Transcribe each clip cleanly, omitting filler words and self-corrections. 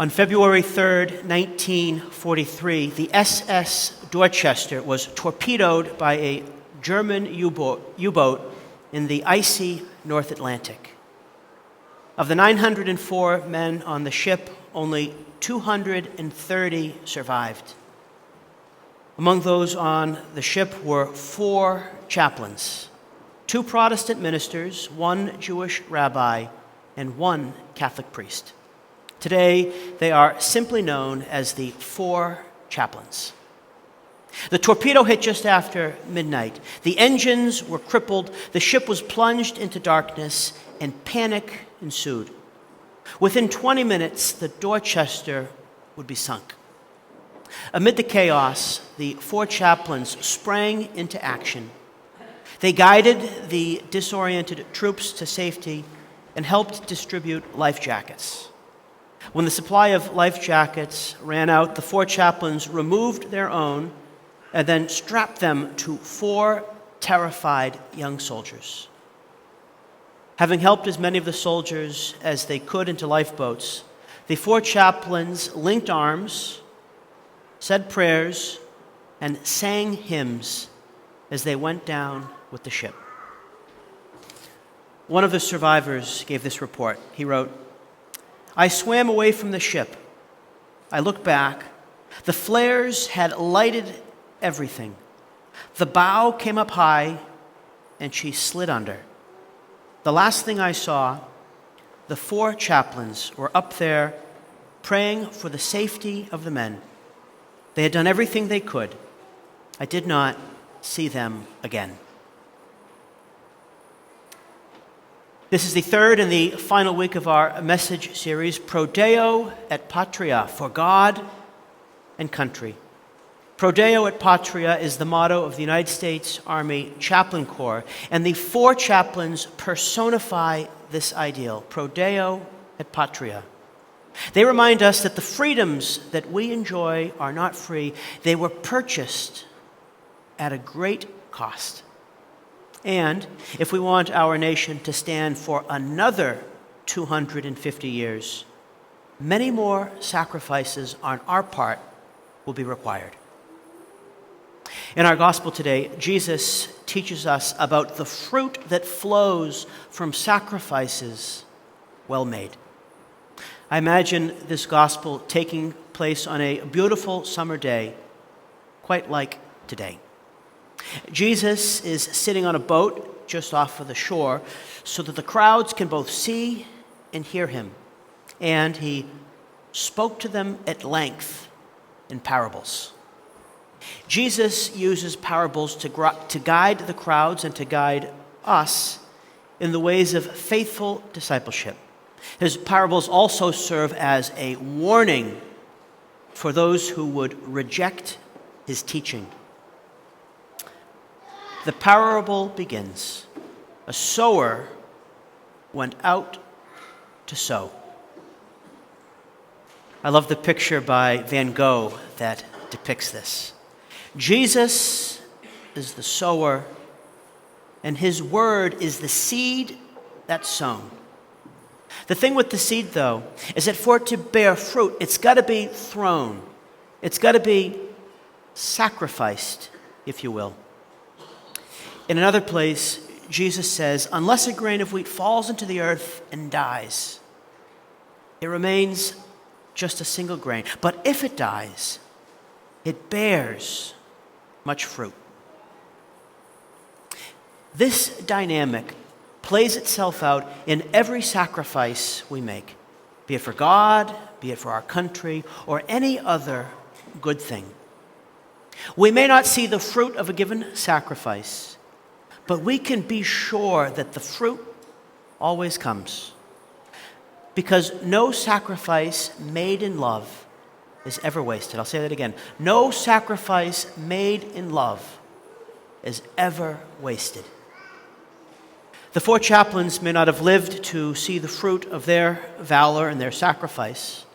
On February 3rd, 1943, the SS Dorchester was torpedoed by a German U-boat in the icy North Atlantic. Of the 904 men on the ship, only 230 survived. Among those on the ship were 4 chaplains, 2 Protestant ministers, 1 Jewish rabbi, and 1 Catholic priest. Today, they are simply known as the Four Chaplains. The torpedo hit just after midnight. The engines were crippled, the ship was plunged into darkness, and panic ensued. Within 20 minutes, the Dorchester would be sunk. Amid the chaos, the 4 chaplains sprang into action. They guided the disoriented troops to safety and helped distribute life jackets. When the supply of life jackets ran out, the 4 chaplains removed their own and then strapped them to 4 terrified young soldiers. Having helped as many of the soldiers as they could into lifeboats, the 4 chaplains linked arms, said prayers, and sang hymns as they went down with the ship. One of the survivors gave this report. He wrote, "I swam away from the ship. I looked back. The flares had lighted everything. The bow came up high, and she slid under. The last thing I saw, the 4 chaplains were up there praying for the safety of the men. They had done everything they could. I did not see them again." This is the third and the final week of our message series, Pro Deo et Patria, for God and country. Pro Deo et Patria is the motto of the United States Army Chaplain Corps, and the 4 chaplains personify this ideal, Pro Deo et Patria. They remind us that the freedoms that we enjoy are not free. They were purchased at a great cost. And if we want our nation to stand for another 250 years, many more sacrifices on our part will be required. In our gospel today, Jesus teaches us about the fruit that flows from sacrifices well made. I imagine this gospel taking place on a beautiful summer day, quite like today. Jesus is sitting on a boat just off of the shore so that the crowds can both see and hear him. And he spoke to them at length in parables. Jesus uses parables to guide the crowds and to guide us in the ways of faithful discipleship. His parables also serve as a warning for those who would reject his teaching. The parable begins. A sower went out to sow. I love the picture by Van Gogh that depicts this. Jesus is the sower, and his word is the seed that's sown. The thing with the seed, though, is that for it to bear fruit, it's got to be thrown. It's got to be sacrificed, if you will. In another place, Jesus says, unless a grain of wheat falls into the earth and dies, it remains just a single grain. But if it dies, it bears much fruit. This dynamic plays itself out in every sacrifice we make, be it for God, be it for our country, or any other good thing. We may not see the fruit of a given sacrifice, but we can be sure that the fruit always comes. Because no sacrifice made in love is ever wasted. I'll say that again. No sacrifice made in love is ever wasted. The 4 chaplains may not have lived to see the fruit of their valor and their sacrifice,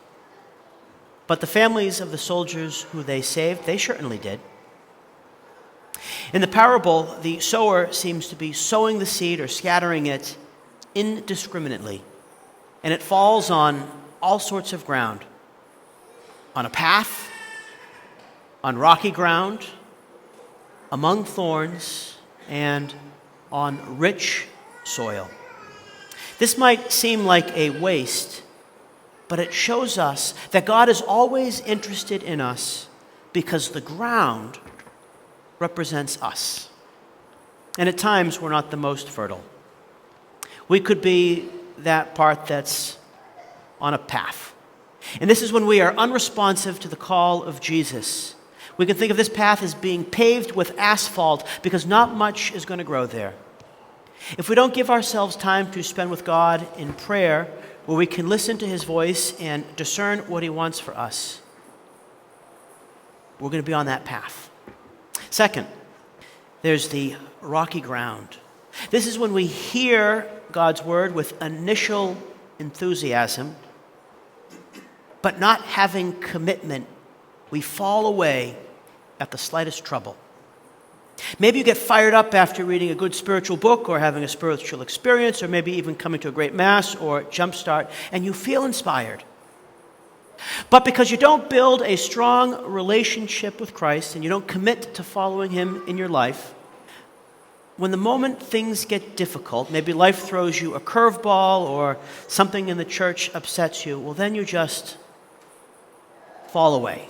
but the families of the soldiers who they saved, they certainly did. In the parable, the sower seems to be sowing the seed or scattering it indiscriminately, and it falls on all sorts of ground. on a path, on rocky ground, among thorns, and on rich soil. This might seem like a waste, but it shows us that God is always interested in us because the ground represents us. And at times, we're not the most fertile. We could be that part that's on a path. And this is when we are unresponsive to the call of Jesus. We can think of this path as being paved with asphalt because not much is going to grow there. If we don't give ourselves time to spend with God in prayer, where we can listen to his voice and discern what he wants for us, we're going to be on that path. Second, there's the rocky ground. This is when we hear God's word with initial enthusiasm, but not having commitment. We fall away at the slightest trouble. Maybe you get fired up after reading a good spiritual book or having a spiritual experience or maybe even coming to a great mass or jumpstart, and you feel inspired. But because you don't build a strong relationship with Christ and you don't commit to following him in your life, when the moment things get difficult, maybe life throws you a curveball or something in the church upsets you, well, then you just fall away.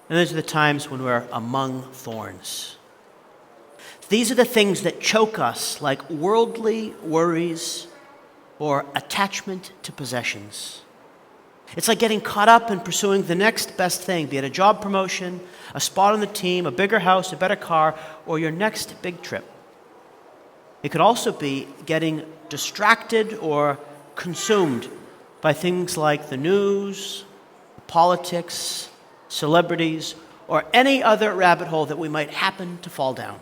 And those are the times when we're among thorns. These are the things that choke us, like worldly worries or attachment to possessions. It's like getting caught up in pursuing the next best thing, be it a job promotion, a spot on the team, a bigger house, a better car, or your next big trip. It could also be getting distracted or consumed by things like the news, politics, celebrities, or any other rabbit hole that we might happen to fall down.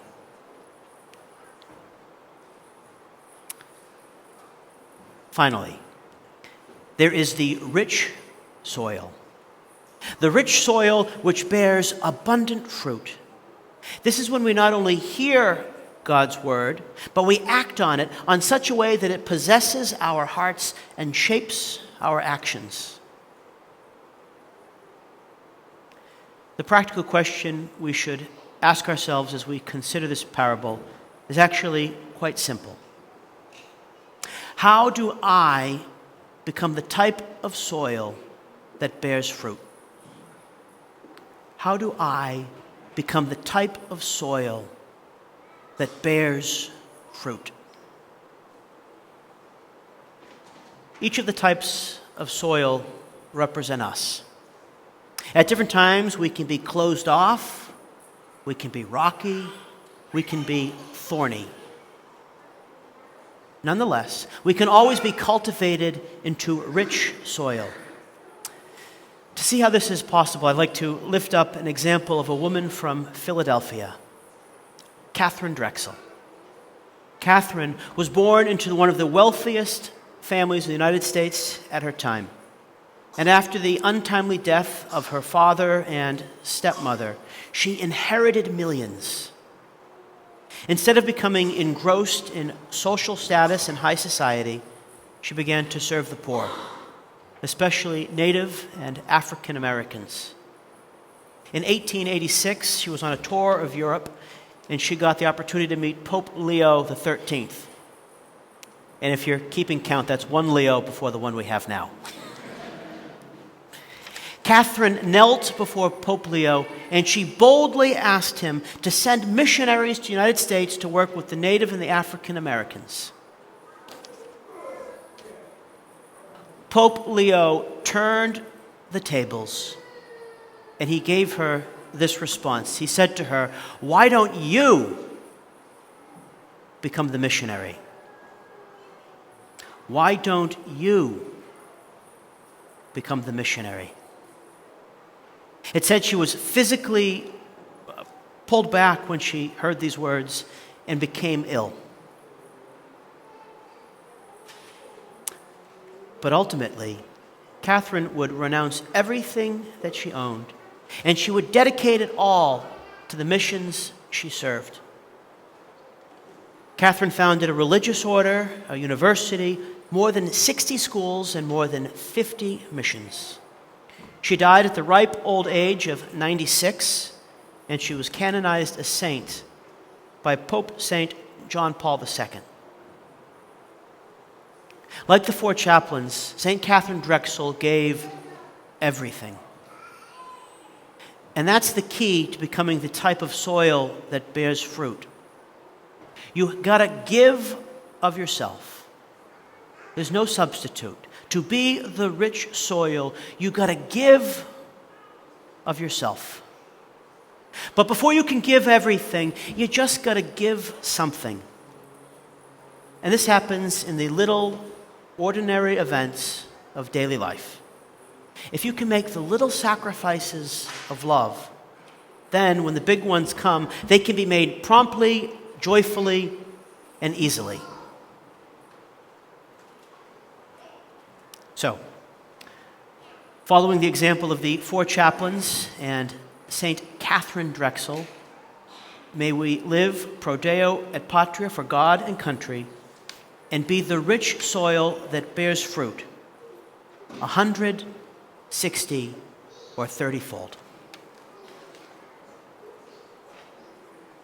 Finally, there is the rich soil. The rich soil which bears abundant fruit. This is when we not only hear God's word, but we act on it on such a way that it possesses our hearts and shapes our actions. The practical question we should ask ourselves as we consider this parable is actually quite simple. How do I become the type of soil that bears fruit? How do I become the type of soil that bears fruit? Each of the types of soil represent us. At different times, we can be closed off, we can be rocky, we can be thorny. Nonetheless, we can always be cultivated into rich soil. To see how this is possible, I'd like to lift up an example of a woman from Philadelphia, Katharine Drexel. Katharine was born into one of the wealthiest families in the United States at her time. And after the untimely death of her father and stepmother, she inherited millions. Instead of becoming engrossed in social status and high society, she began to serve the poor, especially Native and African Americans. In 1886, she was on a tour of Europe, and she got the opportunity to meet Pope Leo XIII. And if you're keeping count, that's one Leo before the one we have now. Katharine knelt before Pope Leo, and she boldly asked him to send missionaries to the United States to work with the Native and the African Americans. Pope Leo turned the tables, and he gave her this response. He said to her, "Why don't you become the missionary? Why don't you become the missionary?" It said she was physically pulled back when she heard these words and became ill. But ultimately, Katharine would renounce everything that she owned, and she would dedicate it all to the missions she served. Katharine founded a religious order, a university, more than 60 schools and more than 50 missions. She died at the ripe old age of 96, and she was canonized a saint by Pope St. John Paul II. Like the Four Chaplains, St. Katharine Drexel gave everything. And that's the key to becoming the type of soil that bears fruit. You gotta give of yourself. There's no substitute. To be the rich soil, you gotta give of yourself. But before you can give everything, you just gotta give something. And this happens in the little, ordinary events of daily life. If you can make the little sacrifices of love, then when the big ones come, they can be made promptly, joyfully, and easily. So, following the example of the Four Chaplains and St. Katharine Drexel, may we live Pro Deo et Patria for God and country, and be the rich soil that bears fruit, 100, 60, or 30-fold.